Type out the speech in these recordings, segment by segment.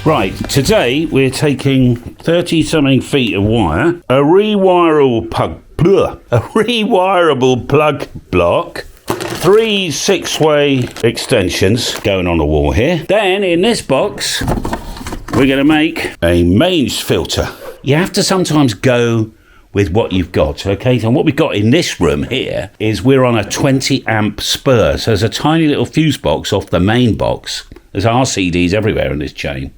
Right, today we're taking 30 something feet of wire, a rewirable plug block, 3 6-way extensions going on the wall here. Then in this box we're going to make a mains filter. You have to sometimes go with what you've got, okay? And what we've got in this room here is we're on a 20 amp spur. So there's a tiny little fuse box off the main box. There's RCDs everywhere in this chain.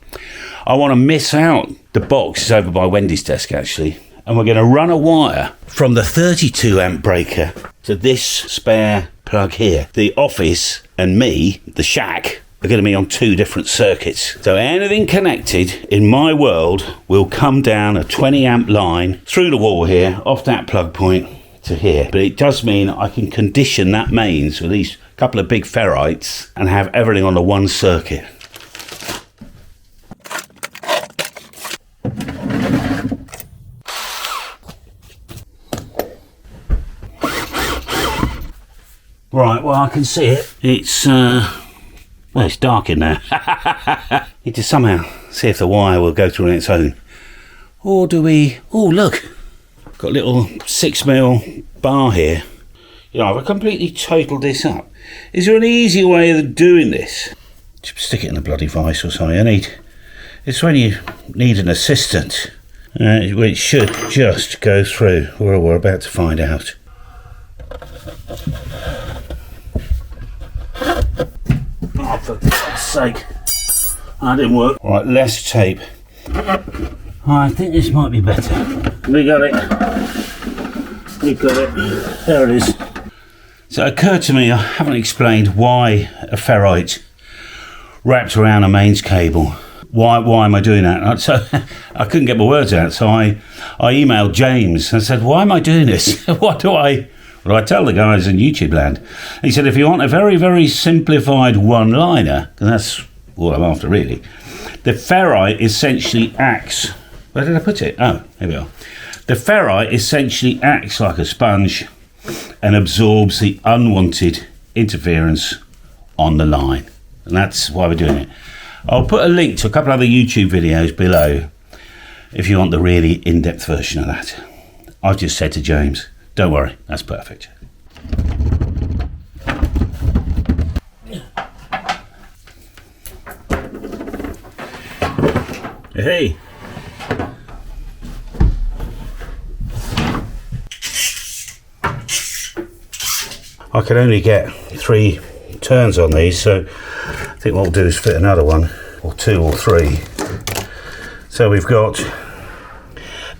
I want to miss out the box. It's over by Wendy's desk actually. And we're going to run a wire from the 32 amp breaker to this spare plug here. The office and me, the shack, are going to be on 2 different circuits. So anything connected in my world will come down a 20 amp line through the wall here, off that plug point to here. But it does mean I can condition that mains with these couple of big ferrites and have everything on the one circuit. Right, well I can see it. It's well, it's dark in there. Need to somehow see if the wire will go through on its own. Or do we... Oh, look. Got a little 6mm bar here. You know, I've completely totaled this up. Is there an easy way of doing this? Just stick it in a bloody vice or something. It's when you need an assistant. It should just go through. We're about to find out. Oh, for God's sake. That didn't work. Right, less tape. I think this might be better. We got it. We got it. There it is. So it occurred to me, I haven't explained why a ferrite wrapped around a mains cable. Why am I doing that? So I couldn't get my words out. So I emailed James and said, why am I doing this? What do I tell the guys in YouTube land? He said, if you want a very, very simplified one-liner, and that's all I'm after really, the ferrite essentially acts... Where did I put it? Oh, here we are. The ferrite essentially acts like a sponge and absorbs the unwanted interference on the line. And that's why we're doing it. I'll put a link to a couple other YouTube videos below if you want the really in-depth version of that. I've just said to James, don't worry, that's perfect. Hey. I can only get 3 turns on these, so I think what we'll do is fit another one, or 2 or 3. So we've got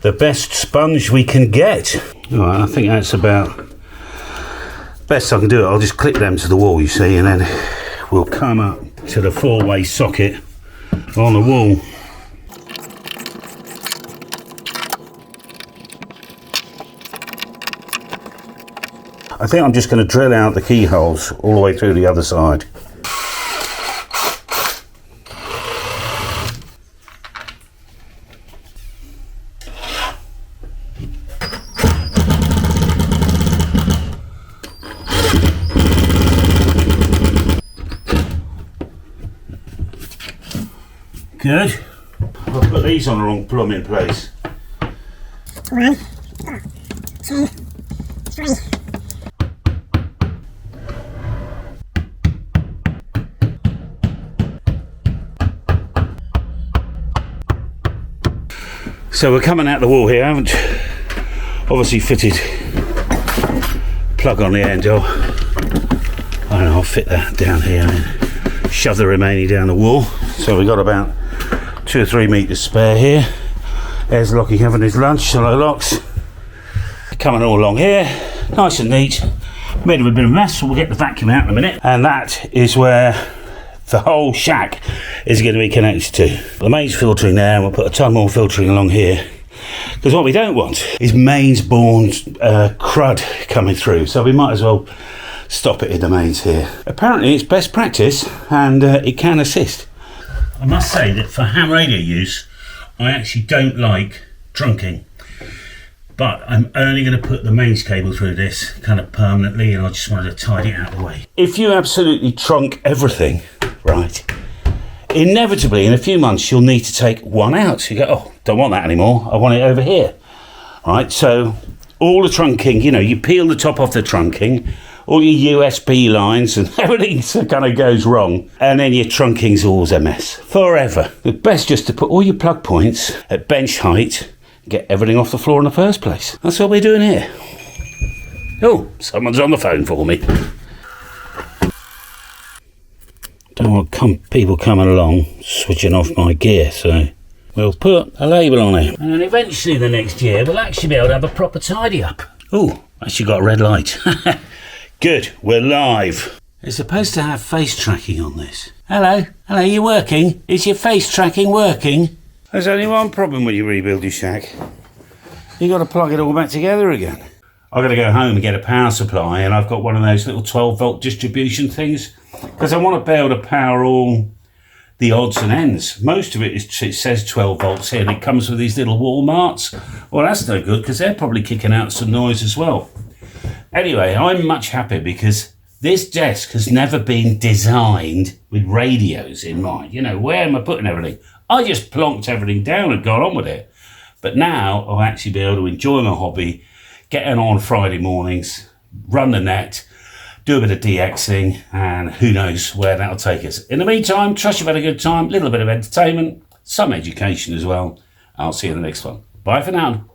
the best sponge we can get. All right, I think that's about best I can do it. I'll just clip them to the wall, you see, and then we'll come up to the 4-way socket on the wall. I think I'm just going to drill out the keyholes all the way through the other side. Good. I'll put these on the wrong plumbing place. 1, 2, 3. So we're coming out the wall here. I haven't obviously fitted plug on the end. I'll fit that down here and shove the remaining down the wall. So we've got about 2 or 3 metres spare here. There's Lockie having his lunch. Hello, Locks. Coming all along here, nice and neat. Made of a bit of a mess, so we'll get the vacuum out in a minute. And that is where the whole shack is going to be connected to. The mains filtering there, and we'll put a ton more filtering along here. Because what we don't want is mains-borne crud coming through. So we might as well stop it in the mains here. Apparently it's best practice, and it can assist. I must say that for ham radio use, I actually don't like trunking. But I'm only going to put the mains cable through this kind of permanently, and I just wanted to tidy it out of the way. If you absolutely trunk everything, right, inevitably in a few months you'll need to take one out. You go, oh, don't want that anymore, I want it over here. Right, so all the trunking, you know, you peel the top off the trunking, all your USB lines and everything kind of goes wrong, and then your trunking's always a mess forever. It's best just to put all your plug points at bench height, get everything off the floor in the first place. That's what we're doing here. Oh, someone's on the phone for me. Don't want people coming along switching off my gear, so we'll put a label on it. And then eventually the next year we'll actually be able to have a proper tidy up. Oh, actually got a red light. Good, we're live. It's supposed to have face tracking on this. Hello, you working? Is your face tracking working? There's only one problem when you rebuild your shack. You got to plug it all back together again. I've got to go home and get a power supply, and I've got one of those little 12-volt distribution things because I want to be able to power all the odds and ends. Most of it says 12 volts here, and it comes with these little Walmarts. Well, that's no good because they're probably kicking out some noise as well. Anyway, I'm much happier because this desk has never been designed with radios in mind. You know, where am I putting everything? I just plonked everything down and got on with it. But now I'll actually be able to enjoy my hobby, getting on Friday mornings, run the net, do a bit of DXing, and who knows where that'll take us. In the meantime, trust you've had a good time, a little bit of entertainment, some education as well. I'll see you in the next one. Bye for now.